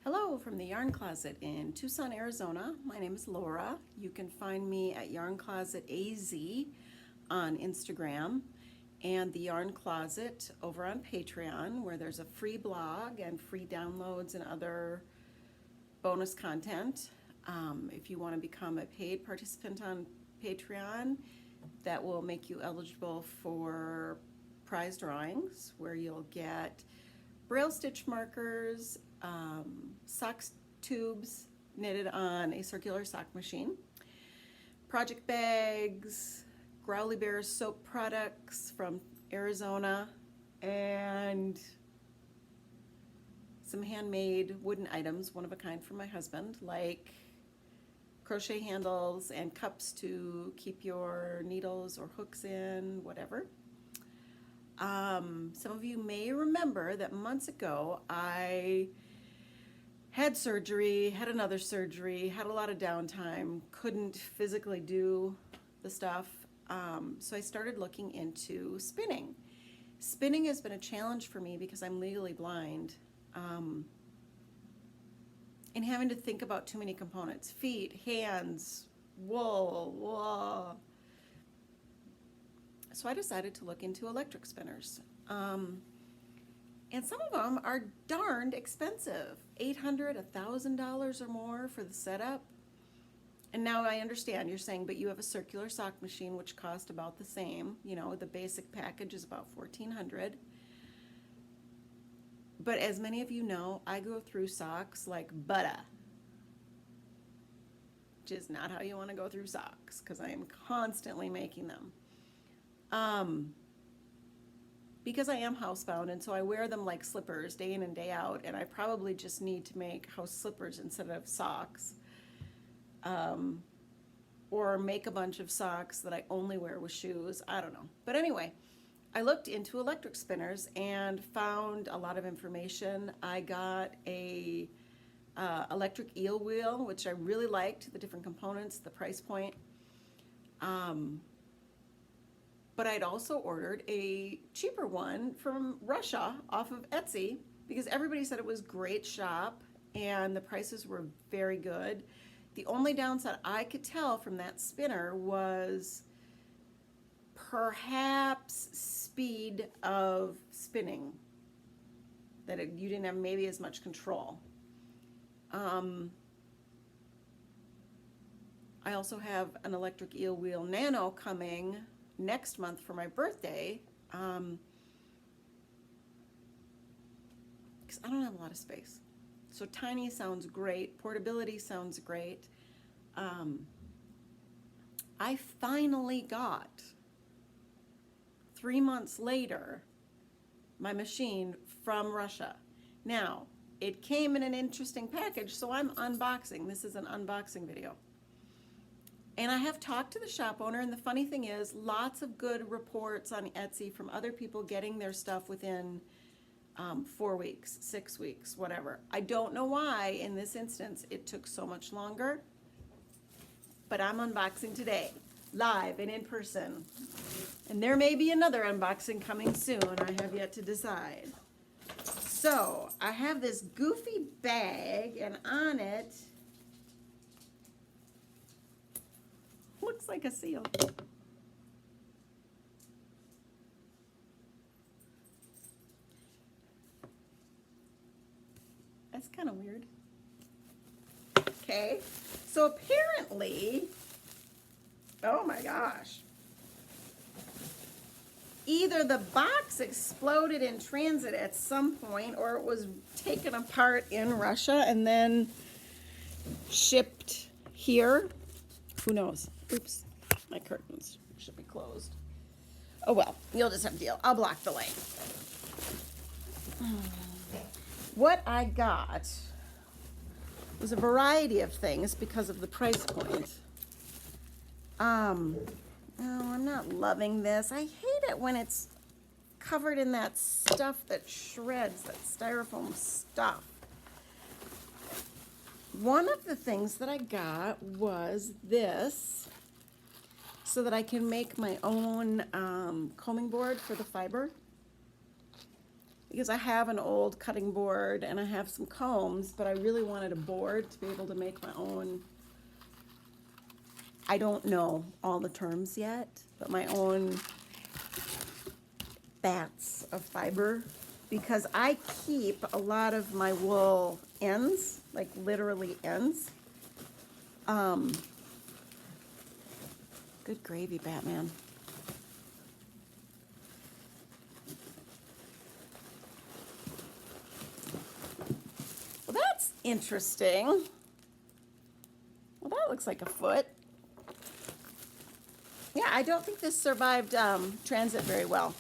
Hello from the Yarn Closet in Tucson, Arizona. My name is Laura. You can find me at YarnCloset AZ on Instagram and the Yarn Closet over on Patreon, where there's a free blog and free downloads and other bonus content. If you want to become a paid participant on Patreon, that will make you eligible for prize drawings where you'll get braille stitch markers, sock tubes knitted on a circular sock machine, project bags, Growly Bear soap products from Arizona, and some handmade wooden items, one of a kind for my husband, like crochet handles and cups to keep your needles or hooks in, whatever. Some of you may remember that months ago I had surgery, had another surgery, had a lot of downtime, couldn't physically do the stuff, so I started looking into spinning. Spinning has been a challenge for me because I'm legally blind, and having to think about too many components, feet, hands, wool, whoa. So I decided to look into electric spinners. And some of them are darned expensive, $800, $1,000 or more for the setup. And now I understand you're saying, but you have a circular sock machine, which cost about the same. You know, the basic package is about $1,400. But as many of you know, I go through socks like butter, which is not how you want to go through socks, because I am constantly making them. Because I am housebound, and so I wear them like slippers day in and day out, and I probably just need to make house slippers instead of socks, or make a bunch of socks that I only wear with shoes. I don't know. But anyway, I looked into electric spinners and found a lot of information. I got a electric eel wheel, which I really liked, the different components, the price point. But I'd also ordered a cheaper one from Russia off of Etsy because everybody said it was great shop and the prices were very good. The only downside I could tell from that spinner was perhaps speed of spinning, that you didn't have maybe as much control. I also have an electric eel wheel nano coming next month for my birthday, because I don't have a lot of space. So tiny sounds great, portability sounds great. I finally got, 3 months later, my machine from Russia. Now, it came in an interesting package, so I'm unboxing. This is an unboxing video. And I have talked to the shop owner, and the funny thing is, lots of good reports on Etsy from other people getting their stuff within 4 weeks, 6 weeks, whatever. I don't know why, in this instance, it took so much longer, but I'm unboxing today, live and in person. And there may be another unboxing coming soon. I have yet to decide. So, I have this goofy bag, and on it, looks like a seal. That's kind of weird. Okay, so apparently, oh my gosh, either the box exploded in transit at some point, or it was taken apart in Russia and then shipped here. Who knows? Oops, my curtains should be closed. Oh well, you'll just have to deal. I'll block the light. What I got was a variety of things because of the price point. Oh, I'm not loving this. I hate it when it's covered in that stuff that shreds, that styrofoam stuff. One of the things that I got was this, so that I can make my own combing board for the fiber. because I have an old cutting board and I have some combs, but I really wanted a board to be able to make my own. I don't know all the terms yet, but my own bats of fiber, because I keep a lot of my wool ends, like literally ends. Good gravy, Batman. Well, that's interesting. Well, that looks like a foot. Yeah, I don't think this survived transit very well.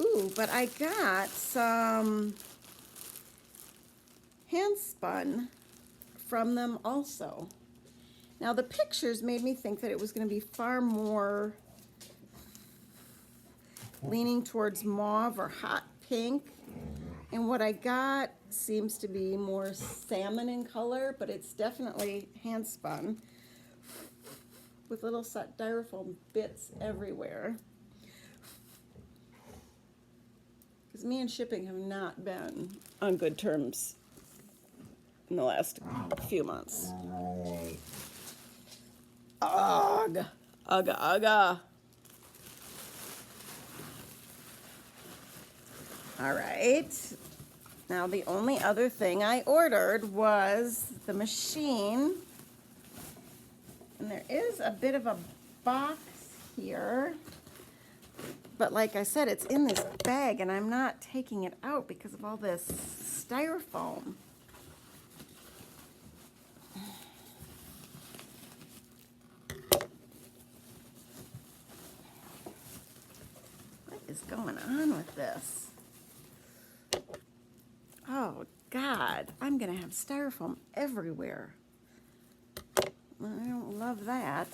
Ooh, but I got some Handspun from them also. Now the pictures made me think that it was going to be far more leaning towards mauve or hot pink. And what I got seems to be more salmon in color, but it's definitely Handspun with little styrofoam bits everywhere. Because me and shipping have not been on good terms in the last few months. Ugh. Ugh, ugh. All right. Now the only other thing I ordered was the machine. And there is a bit of a box here. But like I said, it's in this bag and I'm not taking it out because of all this styrofoam. What is going on with this? Oh God, I'm gonna have styrofoam everywhere. I don't love that.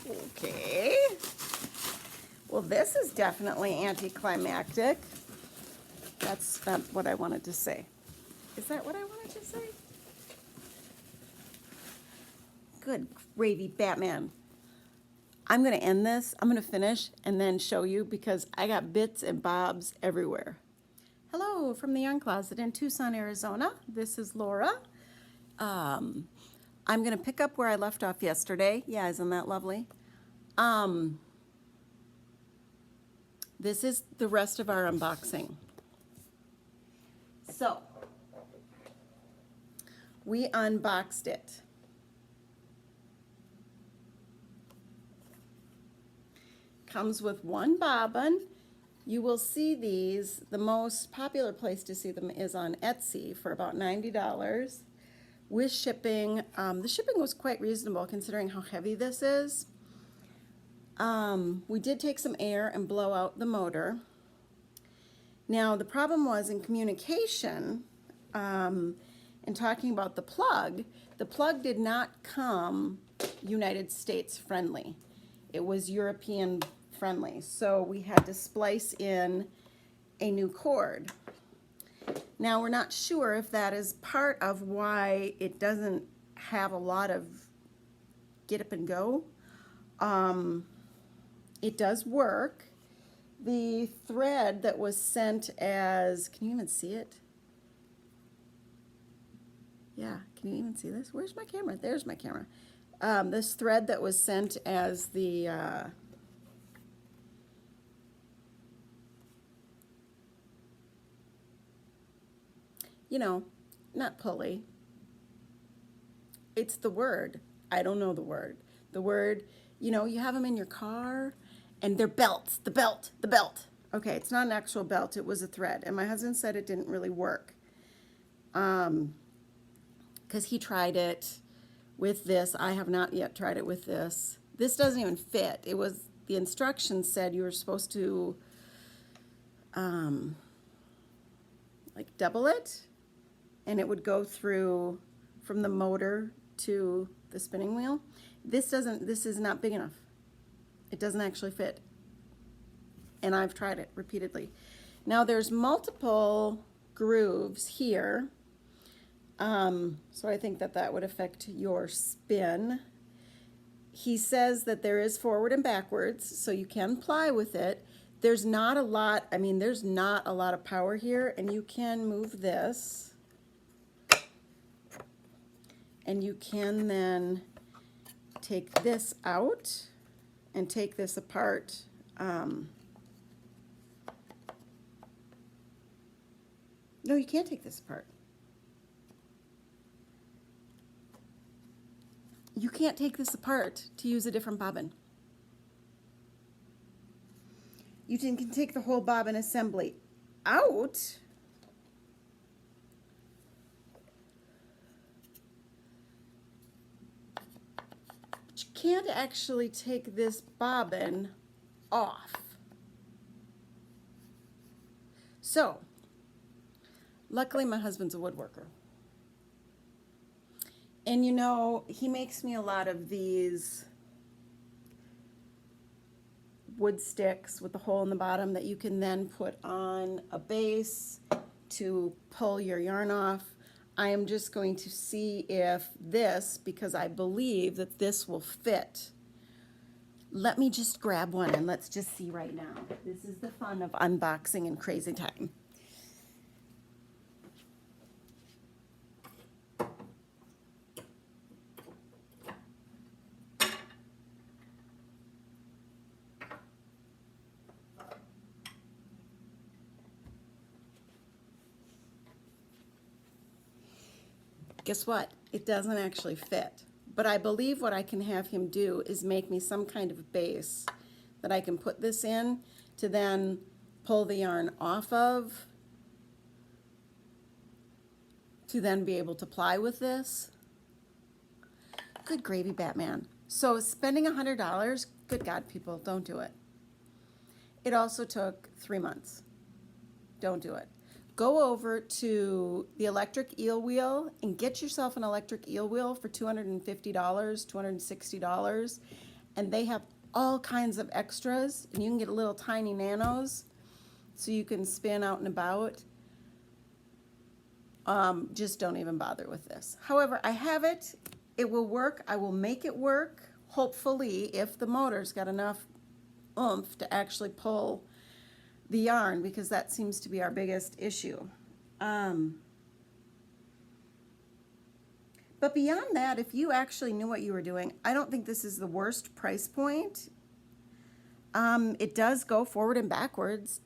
Okay. Well, this is definitely anticlimactic. That's not what I wanted to say. Is that what I wanted to say? Good gravy, Batman. I'm going to end this. I'm going to finish and then show you because I got bits and bobs everywhere. Hello from the Yarn Closet in Tucson, Arizona. This is Laura. I'm going to pick up where I left off yesterday. Yeah, isn't that lovely? This is the rest of our unboxing. So, we unboxed it. Comes with one bobbin. You will see these, the most popular place to see them is on Etsy for about $90 with shipping. The shipping was quite reasonable considering how heavy this is. We did take some air and blow out the motor. Now the problem was in communication and talking about the plug did not come United States friendly. It was European friendly, so we had to splice in a new cord. Now we're not sure if that is part of why it doesn't have a lot of get up and go. It does work. The thread that was sent as, can you even see it? Yeah, can you even see this? Where's my camera? There's my camera. This thread that was sent as the you know, not pulley. It's the word. I don't know the word. The word, you know, you have them in your car and they're belts, the belt. Okay, it's not an actual belt, it was a thread. And my husband said it didn't really work. Because he tried it with this. I have not yet tried it with this. This doesn't even fit. It was, the instructions said you were supposed to like double it, and it would go through from the motor to the spinning wheel. This is not big enough. It doesn't actually fit. And I've tried it repeatedly. Now there's multiple grooves here. So I think that that would affect your spin. He says that there is forward and backwards, so you can ply with it. There's not a lot, I mean, there's not a lot of power here, and you can move this. And you can then take this out and take this apart. No, you can't take this apart. You can't take this apart to use a different bobbin. You can take the whole bobbin assembly out. But you can't actually take this bobbin off. So, luckily my husband's a woodworker. And you know, he makes me a lot of these wood sticks with a hole in the bottom that you can then put on a base to pull your yarn off. I am just going to see if this, because I believe that this will fit. Let me just grab one and let's just see right now. This is the fun of unboxing in crazy time. Guess what? It doesn't actually fit. But I believe what I can have him do is make me some kind of base that I can put this in to then pull the yarn off of, to then be able to ply with this. Good gravy, Batman. So spending $100, good God, people, don't do it. It also took 3 months. Don't do it. Go over to the electric eel wheel and get yourself an electric eel wheel for $250, $260, and they have all kinds of extras, and you can get little tiny nanos so you can spin out and about. Just don't even bother with this. However, I have it. It will work. I will make it work, hopefully, if the motor's got enough oomph to actually pull the yarn, because that seems to be our biggest issue. But beyond that, if you actually knew what you were doing, I don't think this is the worst price point. It does go forward and backwards,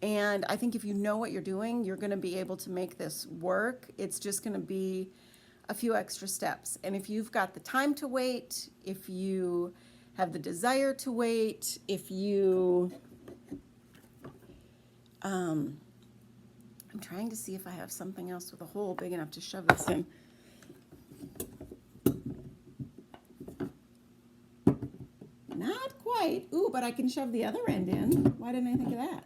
and I think if you know what you're doing, you're going to be able to make this work. It's just going to be a few extra steps, and if you've got the time to wait, if you have the desire to wait, if you I'm trying to see if I have something else with a hole big enough to shove this in. Not quite. Ooh, but I can shove the other end in. Why didn't I think of that?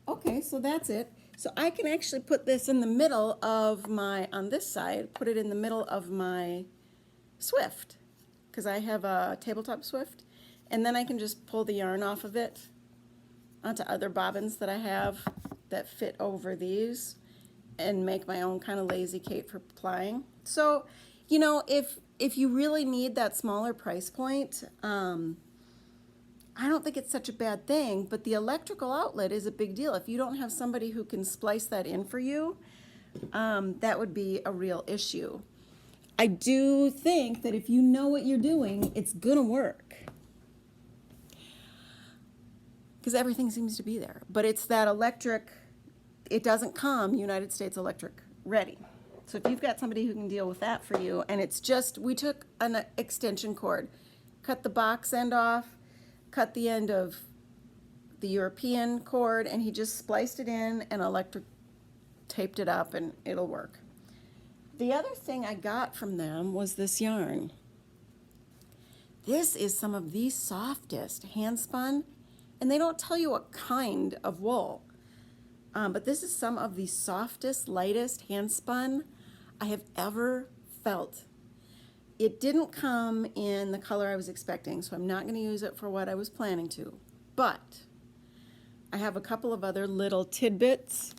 Okay, so that's it. So I can actually put this in the middle of my, on this side, put it in the middle of my Swift, because I have a tabletop Swift, and then I can just pull the yarn off of it onto other bobbins that I have that fit over these and make my own kind of lazy Kate for plying. So, you know, if you really need that smaller price point, I don't think it's such a bad thing, but the electrical outlet is a big deal. If you don't have somebody who can splice that in for you, that would be a real issue. I do think that if you know what you're doing, it's gonna work, because everything seems to be there. But it's that electric, it doesn't come United States Electric ready. So if you've got somebody who can deal with that for you, and it's just, we took an extension cord, cut the box end off, cut the end of the European cord, and he just spliced it in and electric taped it up, and it'll work. The other thing I got from them was this yarn. This is some of the softest Handspun, and they don't tell you what kind of wool, but this is some of the softest, lightest Handspun I have ever felt. It didn't come in the color I was expecting, so I'm not going to use it for what I was planning to. But I have a couple of other little tidbits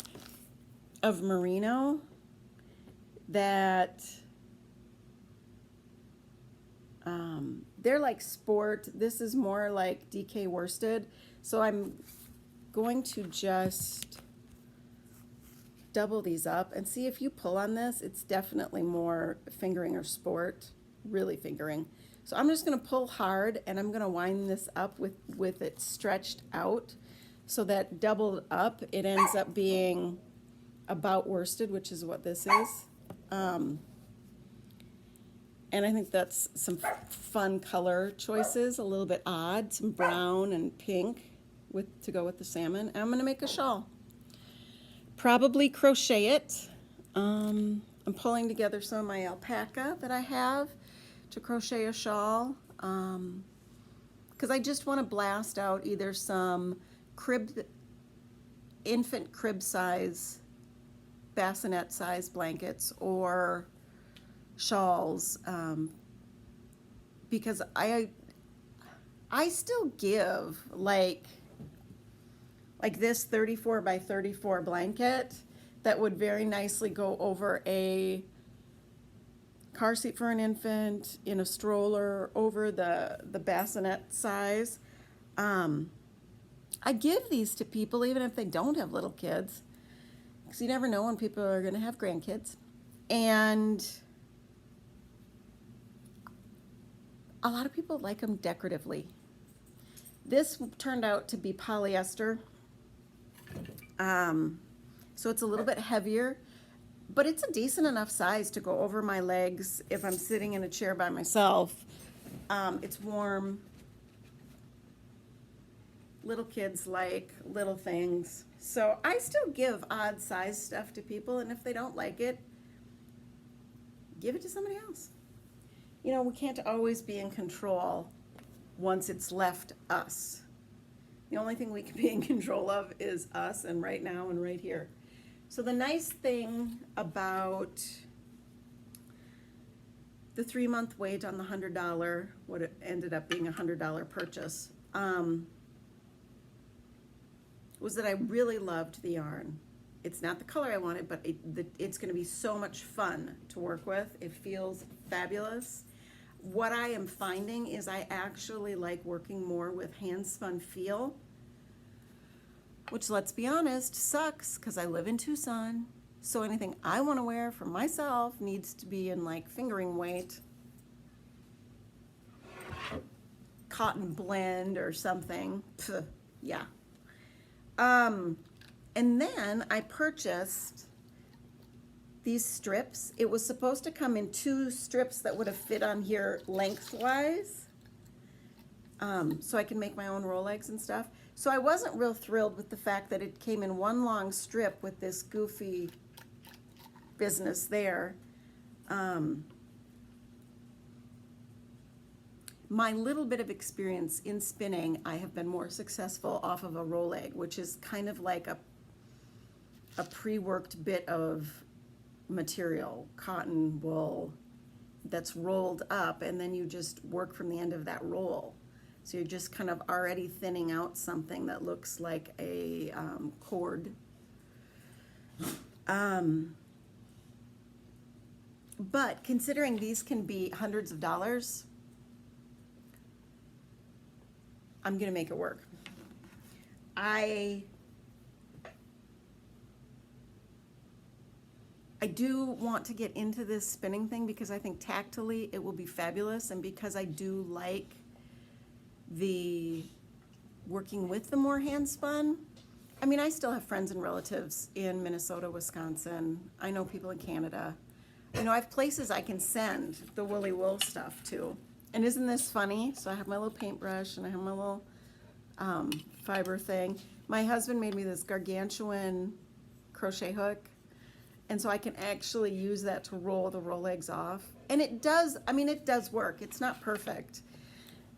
of merino that they're like sport. This is more like DK worsted. So I'm going to just double these up and see if you pull on this. It's definitely more fingering or sport, really fingering. So I'm just going to pull hard and I'm going to wind this up with it stretched out so that doubled up it ends up being about worsted, which is what this is. And I think that's some fun color choices, a little bit odd, some brown and pink to go with the salmon. And I'm going to make a shawl. Probably crochet it. I'm pulling together some of my alpaca that I have to crochet a shawl, because I just want to blast out either some infant crib size, bassinet size blankets or shawls, because I still give like this 34 by 34 blanket that would very nicely go over a car seat for an infant, in a stroller, over the bassinet size. I give these to people even if they don't have little kids, because you never know when people are going to have grandkids. And a lot of people like them decoratively. This turned out to be polyester, so it's a little bit heavier, but it's a decent enough size to go over my legs if I'm sitting in a chair by myself. It's warm. Little kids like little things. So I still give odd size stuff to people, and if they don't like it, give it to somebody else. You know, we can't always be in control once it's left us. The only thing we can be in control of is us, and right now and right here. So the nice thing about the 3-month wait on the $100, what it ended up being a $100 purchase, was that I really loved the yarn. It's not the color I wanted, but it's going to be so much fun to work with. It feels fabulous. What I am finding is I actually like working more with Handspun feel, which, let's be honest, sucks because I live in Tucson. So anything I want to wear for myself needs to be in like fingering weight, cotton blend or something. Pff, yeah. And then I purchased these strips. It was supposed to come in 2 strips that would have fit on here lengthwise, so I can make my own Rolex and stuff. So I wasn't real thrilled with the fact that it came in 1 long strip with this goofy business there. My little bit of experience in spinning, I have been more successful off of a Roleg, which is kind of like a pre-worked bit of material, cotton, wool, that's rolled up, and then you just work from the end of that roll. So you're just kind of already thinning out something that looks like a cord. But considering these can be hundreds of dollars, I'm gonna make it work. I do want to get into this spinning thing because I think tactily it will be fabulous, and because I do like the working with the more handspun. I mean, I still have friends and relatives in Minnesota, Wisconsin. I know people in Canada. You know, I have places I can send the woolly wool stuff to. And isn't this funny? So I have my little paintbrush and I have my little fiber thing. My husband made me this gargantuan crochet hook, and so I can actually use that to roll the Rolegs off. And it does, I mean, it does work. It's not perfect.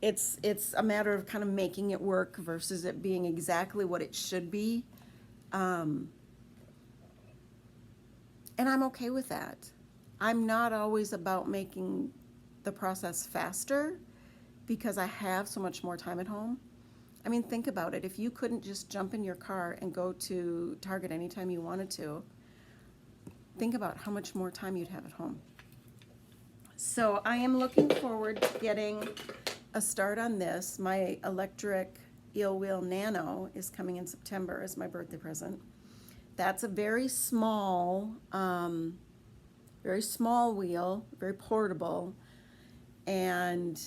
It's a matter of kind of making it work versus it being exactly what it should be. And I'm okay with that. I'm not always about making the process faster because I have so much more time at home. I mean, think about it. If you couldn't just jump in your car and go to Target anytime you wanted to, think about how much more time you'd have at home. So I am looking forward to getting a start on this. My electric eel wheel nano is coming in September as my birthday present. That's a very small wheel, very portable, and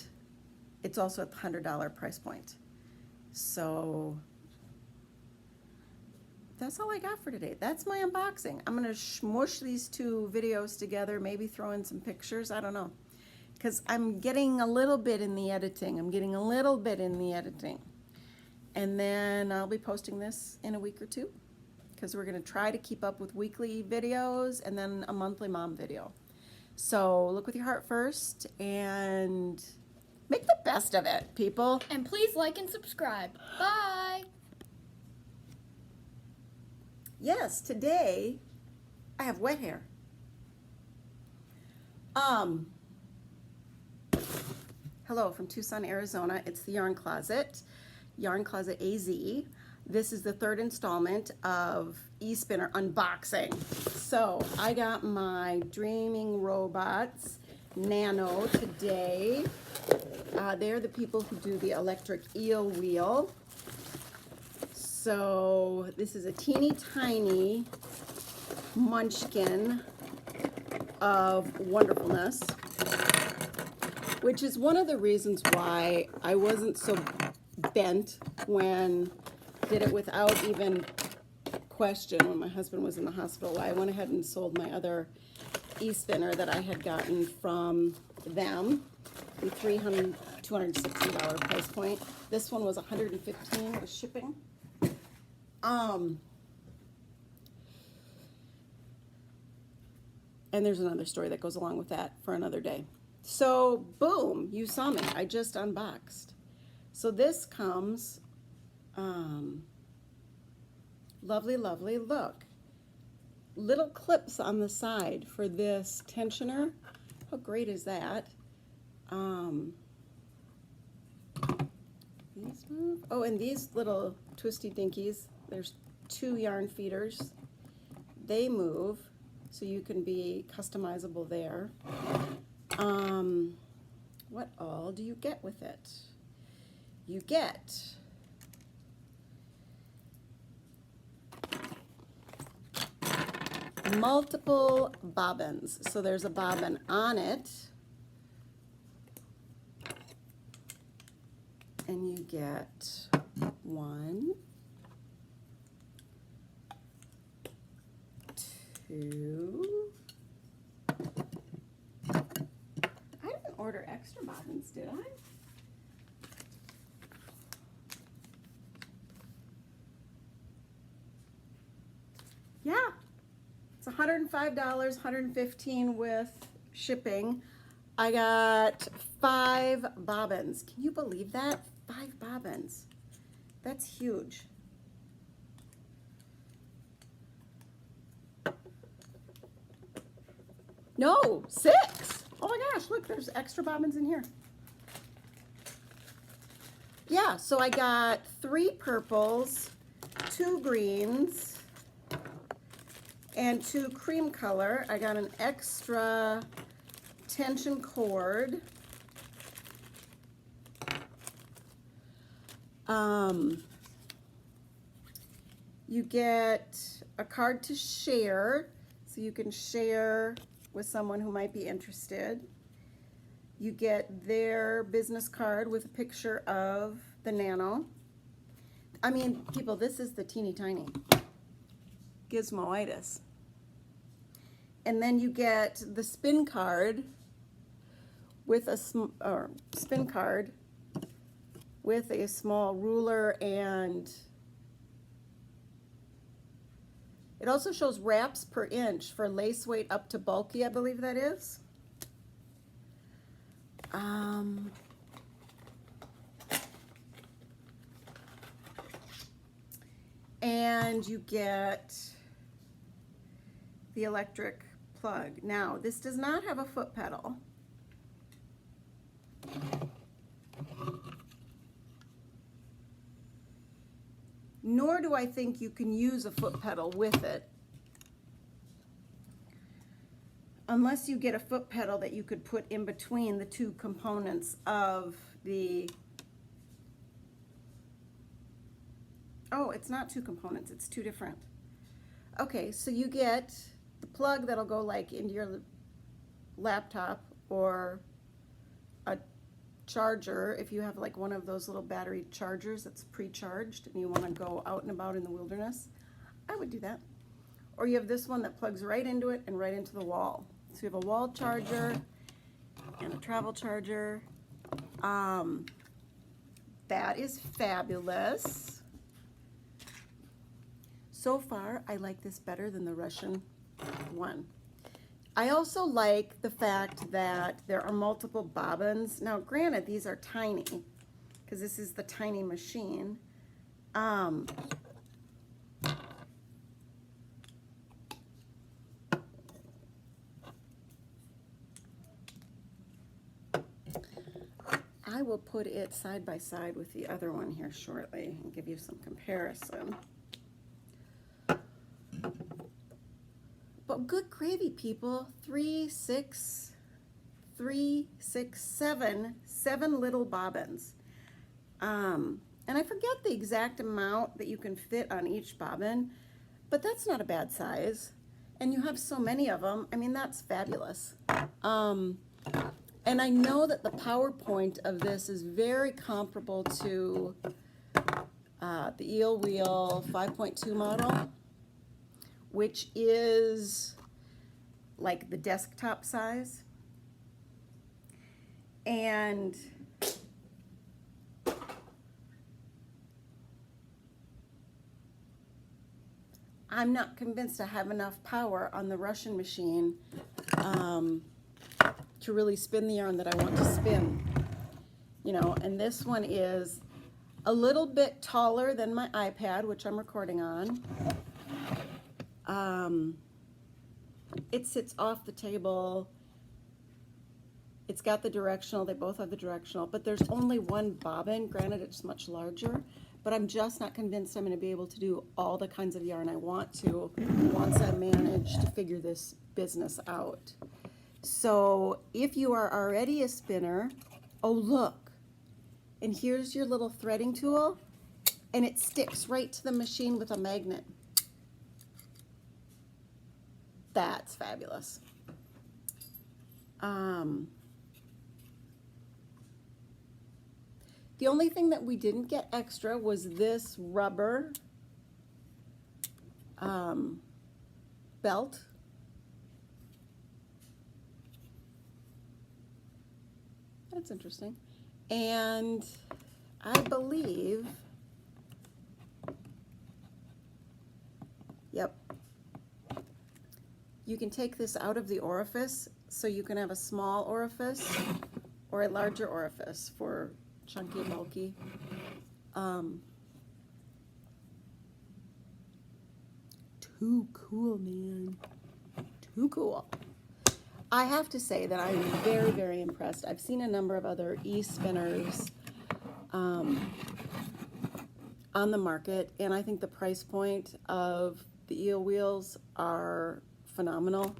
it's also at the $100 price point. So that's all I got for today. That's my unboxing. I'm gonna smush these two videos together, maybe throw in some pictures, I don't know. Because I'm getting a little bit in the editing. And then I'll be posting this in a week or two, because we're gonna try to keep up with weekly videos and then a monthly mom video. So look with your heart first and make the best of it, people. And please like and subscribe. Bye. Yes, today I have wet hair. Hello from Tucson, Arizona. It's the Yarn Closet, Yarn Closet AZ. This is the third installment of Espinner unboxing. So I got my Dreaming Robots Nano today. They're the people who do the electric eel wheel. So this is a teeny tiny munchkin of wonderfulness, which is one of the reasons why I wasn't so bent when did it without even question when my husband was in the hospital. I went ahead and sold my other Espinner that I had gotten from them, the $260 price point. This one was $115 with shipping. And there's another story that goes along with that for another day. So boom, you saw me. I just unboxed. So this comes, lovely, lovely, look. Little clips on the side for this tensioner. How great is that? These move. Oh, and these little twisty dinkies, there's 2 yarn feeders. They move, so you can be customizable there. What all do you get with it? You get multiple bobbins. So there's a bobbin on it, and you get 1, 2. I didn't order extra bobbins, did I? Yeah, it's $105, $115 with shipping. I got 5 bobbins. Can you believe that? 5 bobbins. That's huge. No, 6. Oh my gosh, look, there's extra bobbins in here. Yeah, so I got 3 purples, 2 greens, and 2 cream color. I got an extra tension cord. You get a card to share, so you can share with someone who might be interested. You get their business card with a picture of the Nano. I mean, people, this is the teeny tiny gizmoitis. And then you get the spin card with a spin card with a small ruler, and it also shows wraps per inch for lace weight up to bulky, I believe that is. And you get the electric plug. Now, this does not have a foot pedal. Nor do I think you can use a foot pedal with it, unless you get a foot pedal that you could put in between the two components of the, oh, it's not two components, it's two different. Okay, so you get the plug that'll go like into your laptop, or a charger if you have like one of those little battery chargers that's pre-charged and you want to go out and about in the wilderness. I would do that. Or you have this one that plugs right into it and right into the wall. So you have a wall charger and a travel charger. That is fabulous. So far, I like this better than the Russian one. I also like the fact that there are multiple bobbins. Now, granted, these are tiny, because this is the tiny machine. I will put it side by side with the other one here shortly and give you some comparison. But good gravy, people. 3, 6, 7 little bobbins. And I forget the exact amount that you can fit on each bobbin, but that's not a bad size. And you have so many of them. I mean, that's fabulous. And I know that the power point of this is very comparable to the Eel Wheel 5.2 model, which is like the desktop size. And I'm not convinced I have enough power on the Russian machine to really spin the yarn that I want to spin. You know, and this one is a little bit taller than my iPad, which I'm recording on. It sits off the table. It's got the directional, they both have the directional, but there's only one bobbin. Granted, it's much larger, but I'm just not convinced I'm going to be able to do all the kinds of yarn I want to once I manage to figure this business out. So if you are already a spinner, oh look, and here's your little threading tool, and it sticks right to the machine with a magnet. That's fabulous. The only thing that we didn't get extra was this rubber belt. That's interesting. And I believe, yep, you can take this out of the orifice, so you can have a small orifice or a larger orifice for chunky, bulky. Too cool, man. Too cool. I have to say that I'm very, very impressed. I've seen a number of other e-spinners on the market, and I think the price point of the eel wheels are phenomenal.